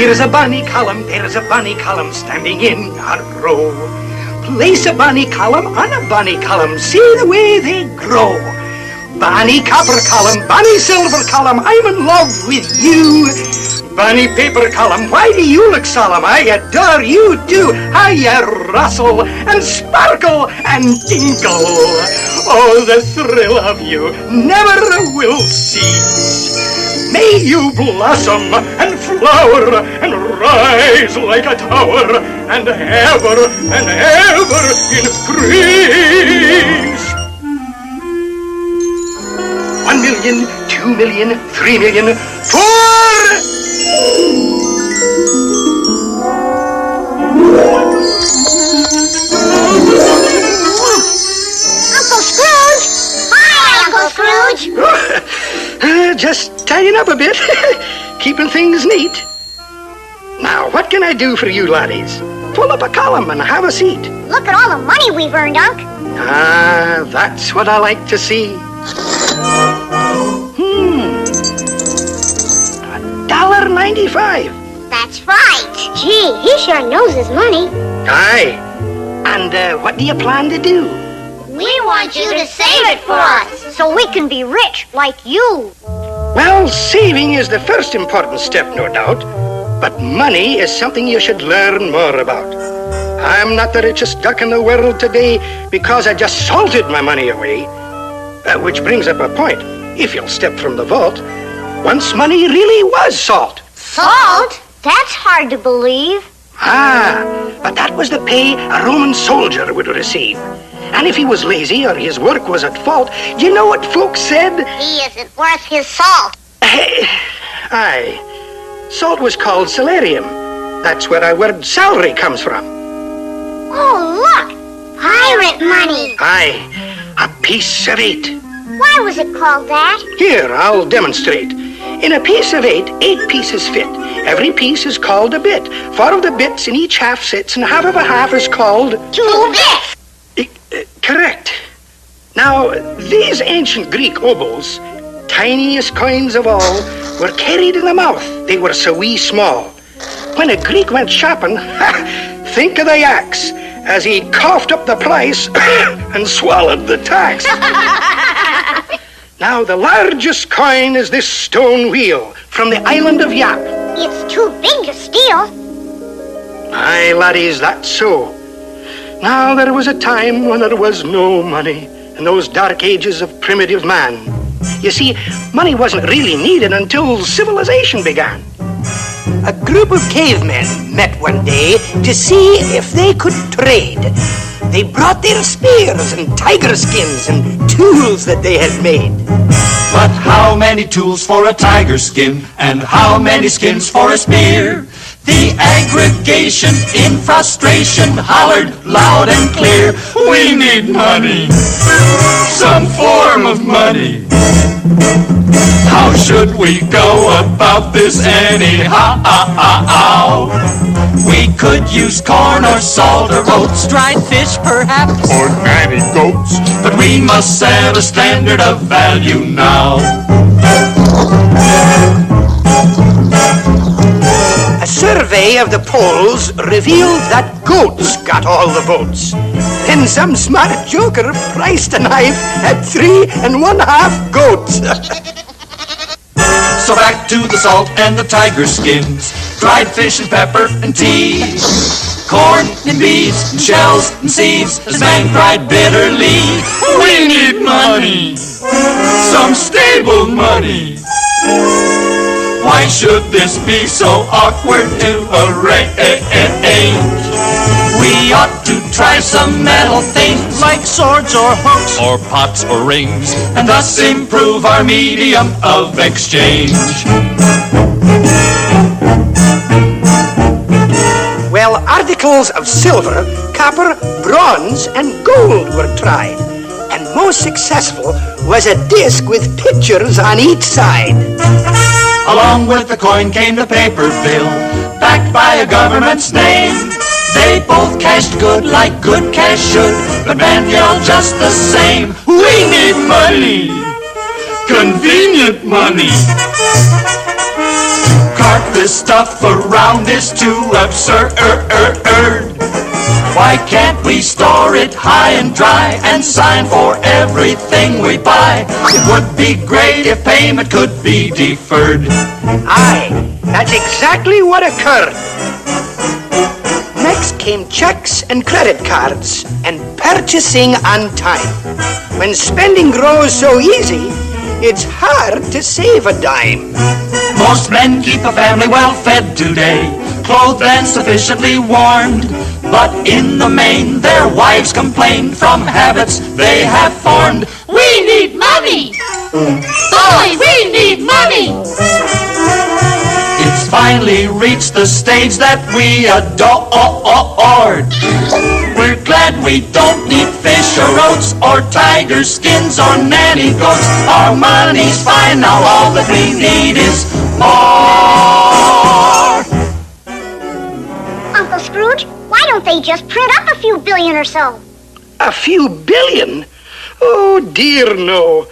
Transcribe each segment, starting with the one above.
Here's a bonny column, there's a bonny column standing in a row. Place a bonny column on a bonny column, see the way they grow. Bonny copper column, bonny silver column, I'm in love with you. Bonny paper column, why do you look solemn? I adore you too. How you rustle and sparkle and tinkle. Oh, the thrill of you never will cease. May you blossom and flower and rise like a tower and ever increase. 1 million, 2 million, 3 million, 4! Uncle Scrooge! Hi, Uncle Scrooge! Just tidying up a bit, keeping things neat. Now, what can I do for you laddies? Pull up a column and have a seat. Look at all the money we've earned, Unc. Ah, that's what I like to see. $1.95. That's right. Gee, he sure knows his money. Aye. And what do you plan to do? We want you to save it for us, so we can be rich like you. Well, saving is the first important step, no doubt. But money is something you should learn more about. I'm not the richest duck in the world today because I just salted my money away. Which brings up a point. If you'll step from the vault, once money really was salt. Salt? That's hard to believe. Ah, but that was the pay a Roman soldier would receive. And if he was lazy or his work was at fault, you know what folks said? He isn't worth his salt. Aye. Salt was called salarium. That's where our word salary comes from. Oh, look! Pirate money. Aye, a piece of 8. Why was it called that? Here, I'll demonstrate. In a piece of 8, 8 pieces fit. Every piece is called a bit. 4 of the bits in each half sits, and half of a half is called 2 bits. Correct. Now, these ancient Greek obols, tiniest coins of all, were carried in the mouth. They were so wee small. When a Greek went shopping, think of the yaks, as he coughed up the price and swallowed the tax. Now, the largest coin is this stone wheel from the island of Yap. It's too big to steal. Aye, laddies, that's so. Now, there was a time when there was no money in those dark ages of primitive man. You see, money wasn't really needed until civilization began. A group of cavemen met one day to see if they could trade. They brought their spears and tiger skins and tools that they had made. But how many tools for a tiger skin, and how many skins for a spear? The aggregation in frustration hollered loud and clear, we need money, some form of money. How should we go about this anyhow? We could use corn or salt or oats, dried fish perhaps, or nanny goats. but we must set a standard of value now. A survey of the polls revealed that goats got all the votes. Then some smart joker priced a knife at 3 1/2 goats. So back to the salt and the tiger skins, dried fish and pepper and tea, corn and beans and shells and seeds, as man cried bitterly, we need money, some stable money. Why should this be so awkward to arrange? We ought to try some metal things like swords or hooks or pots or rings, and thus improve our medium of exchange. Well, articles of silver, copper, bronze, and gold were tried. And most successful was a disc with pictures on each side. Along with the coin came the paper bill, backed by a government's name. They both cashed good like good cash should, but man yelled just the same, we need money, convenient money. Cart this stuff around is too absurd. Why can't we store it high and dry and sign for everything we buy? It would be great if payment could be deferred. Aye, that's exactly what occurred. Next came checks and credit cards and purchasing on time. When spending grows so easy, it's hard to save a dime. Most men keep a family well fed today, clothed and sufficiently warmed. But in the main, their wives complain from habits they have formed. We need money! Boys, we need money! It's finally reached the stage that we adored. We're glad we don't need fish or oats or tiger skins or nanny goats. Our money's fine now, all that we need is more. Uncle Scrooge, why don't they just print up a few billion or so? A few billion? Oh, dear, no.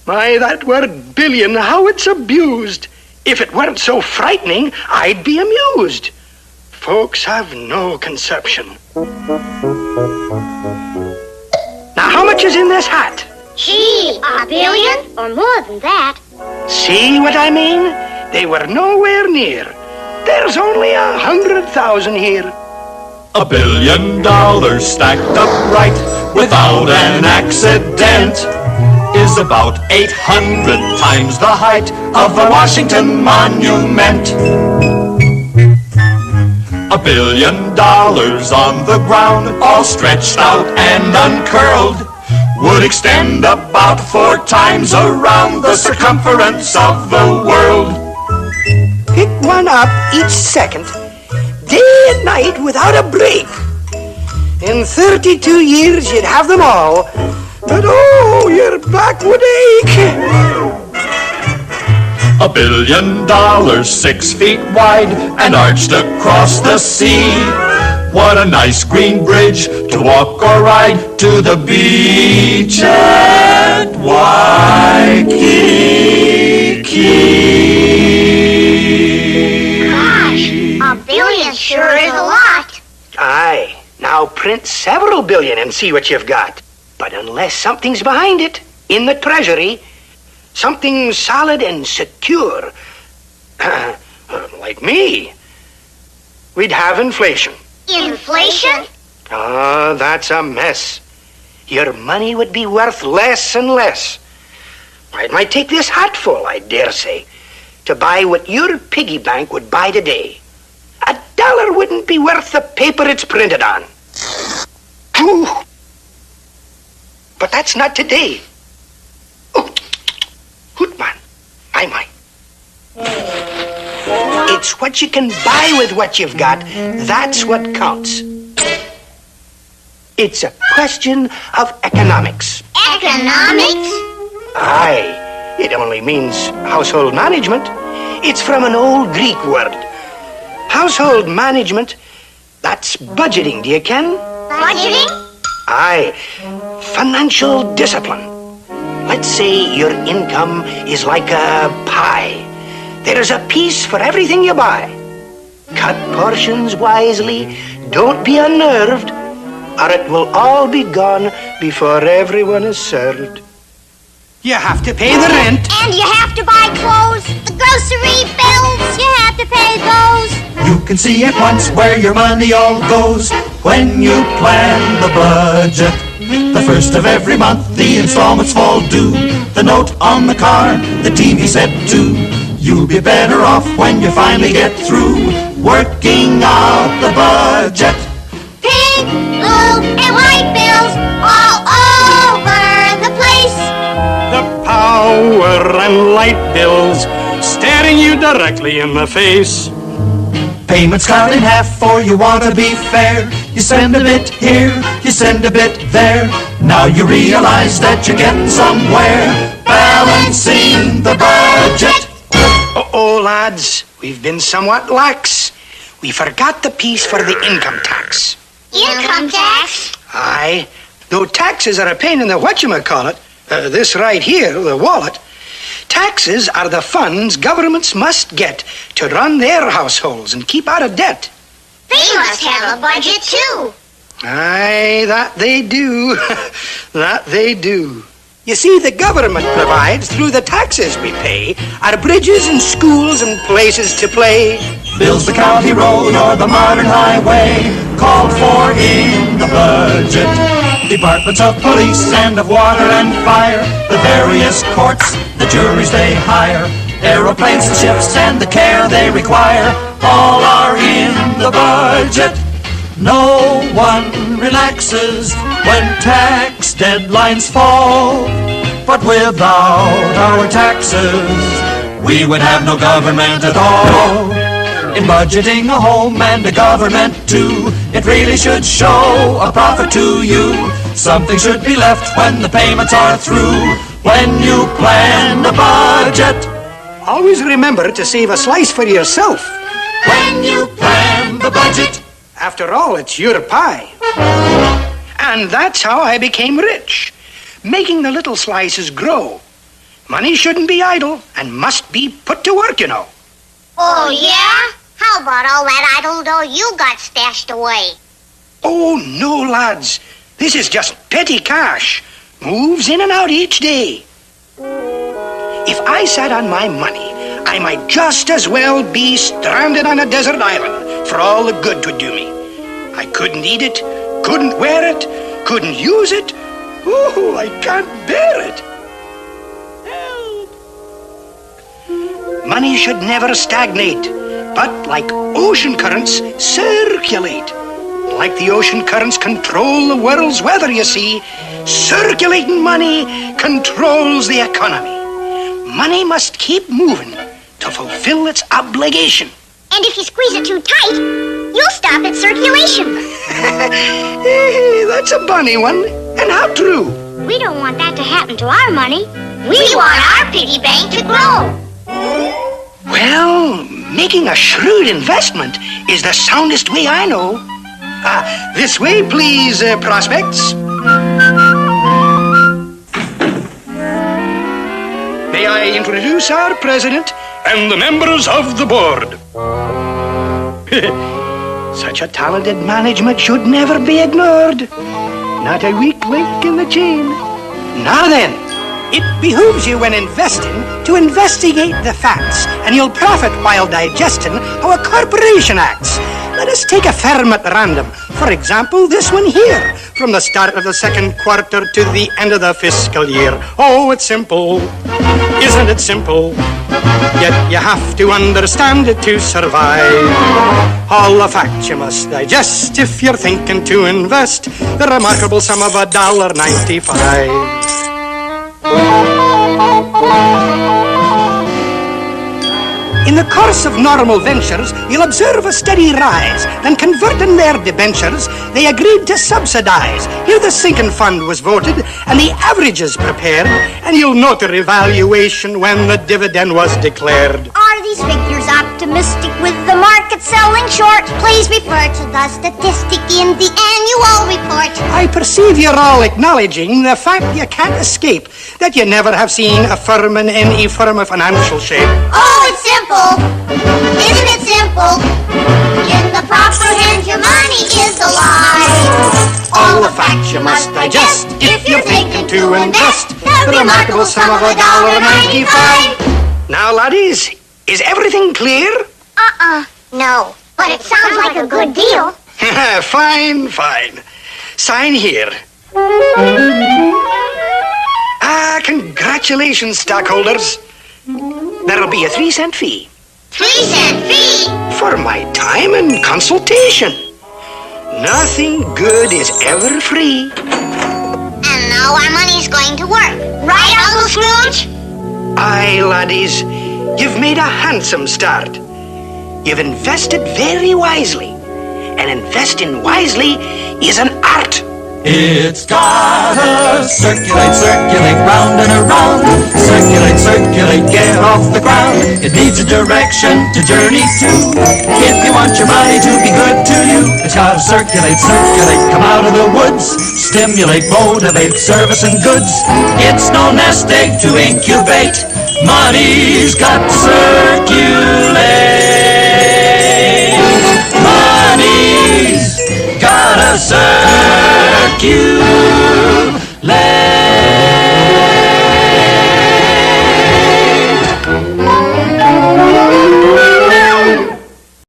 My, that word billion, how it's abused. If it weren't so frightening, I'd be amused. Folks have no conception. Now, how much is in this hat? Gee, $1 billion? Or more than that. See what I mean? They were nowhere near. There's only 100,000 here. $1 billion stacked upright without an accident is about 800 times the height of the Washington Monument. $1 billion on the ground, all stretched out and uncurled, would extend about 4 times around the circumference of the world. Pick one up each second, day and night without a break. In 32 years you'd have them all, but oh, your back would ache. $1 billion, 6 feet wide and arched across the sea. What a nice green bridge to walk or ride to the beach at Waikiki. Gosh, $1 billion sure is a lot. Aye, now print several billion and see what you've got. But unless something's behind it, in the treasury, something solid and secure, like me, we'd have inflation. Inflation? Ah, that's a mess. Your money would be worth less and less. It might take this hatful, I dare say, to buy what your piggy bank would buy today. $1 wouldn't be worth the paper it's printed on. Ooh. But that's not today. Oh, Hootman, my. It's what you can buy with what you've got. That's what counts. It's a question of economics. Economics? Aye, it only means household management. It's from an old Greek word. Household management, that's budgeting, do you ken? Budgeting? Aye, financial discipline. Let's say your income is like a pie. There's a piece for everything you buy. Cut portions wisely, don't be unnerved, or it will all be gone before everyone is served. You have to pay the rent. And you have to buy clothes, the grocery bills, you have to pay those. You can see at once where your money all goes when you plan the budget. The first of every month, the installments fall due. The note on the car, the TV set too. You'll be better off when you finally get through working out the budget. Pink, blue, and white bills all over the place. The power and light bills staring you directly in the face. Payments cut in half for you want to be fair. You send a bit here, you send a bit there. Now you realize that you're getting somewhere, balancing the budget. Oh, lads, we've been somewhat lax. We forgot the piece for the income tax. Income tax? Aye, though taxes are a pain in the whatchamacallit, this right here, the wallet, Taxes are the funds governments must get to run their households and keep out of debt. They must have a budget, too. Aye, that they do. That they do. You see, the government provides, through the taxes we pay, our bridges and schools and places to play. Builds the county road or the modern highway called for in the budget. Departments of police and of water and fire, the various courts, the juries they hire, aeroplanes and ships and the care they require, all are in the budget. No one relaxes when tax deadlines fall, but without our taxes, we would have no government at all. In budgeting a home and a government too, it really should show a profit to you. Something should be left when the payments are through, when you plan the budget. Always remember to save a slice for yourself. When you plan the budget. After all, it's your pie. And that's how I became rich, making the little slices grow. Money shouldn't be idle and must be put to work, you know. Oh, yeah? How about all that idle dough you got stashed away? Oh, no, lads. This is just petty cash. Moves in and out each day. If I sat on my money, I might just as well be stranded on a desert island for all the good 'twould do me. I couldn't eat it, couldn't wear it, couldn't use it. Oh, I can't bear it. Help! Money should never stagnate, but like ocean currents, circulate. Like the ocean currents control the world's weather, you see, circulating money controls the economy. Money must keep moving to fulfill its obligation. And if you squeeze it too tight, you'll stop its circulation. Hey, that's a bunny one. And how true. We don't want that to happen to our money. We want our piggy bank to grow. Well, making a shrewd investment is the soundest way I know. This way, please, prospects. May I introduce our president and the members of the board. Such a talented management should never be ignored. Not a weak link in the chain. Now then, it behooves you when investing to investigate the facts, and you'll profit while digesting how a corporation acts. Let us take a firm at random. For example, this one here, from the start of the second quarter to the end of the fiscal year. Oh, it's simple. Isn't it simple? Yet you have to understand it to survive. All the facts you must digest if you're thinking to invest the remarkable sum of $1.95. In the course of normal ventures, you'll observe a steady rise. Then converting their debentures, they agreed to subsidize. Here the sinking fund was voted, and the averages prepared, and you'll note the revaluation when the dividend was declared. Are these figures optimistic with the market selling short? Please refer to the statistic in the annual report. I perceive you're all acknowledging the fact you can't escape, that you never have seen a firm in any firm of financial shape. Oh, it's simple. Isn't it simple? In the proper hands, your money is alive. All the facts you must digest if you're thinking to invest the remarkable sum of $1.95. Now, laddies, is everything clear? No, but it sounds like a good deal. Fine, fine. Sign here. Congratulations, stockholders. That'll be a 3-cent fee. 3-cent fee? For my time and consultation. Nothing good is ever free. And now our money's going to work. Right, Uncle Scrooge? Aye, laddies, you've made a handsome start. You've invested very wisely. And investing wisely is an art. It's gotta circulate, circulate, round and around. Circulate, circulate, get off the ground. It needs a direction to journey to. If you want your money to be good to you, it's gotta circulate, circulate, come out of the woods. Stimulate, motivate, service and goods. It's no nest egg to incubate. Money's got to circulate. Money's gotta circulate.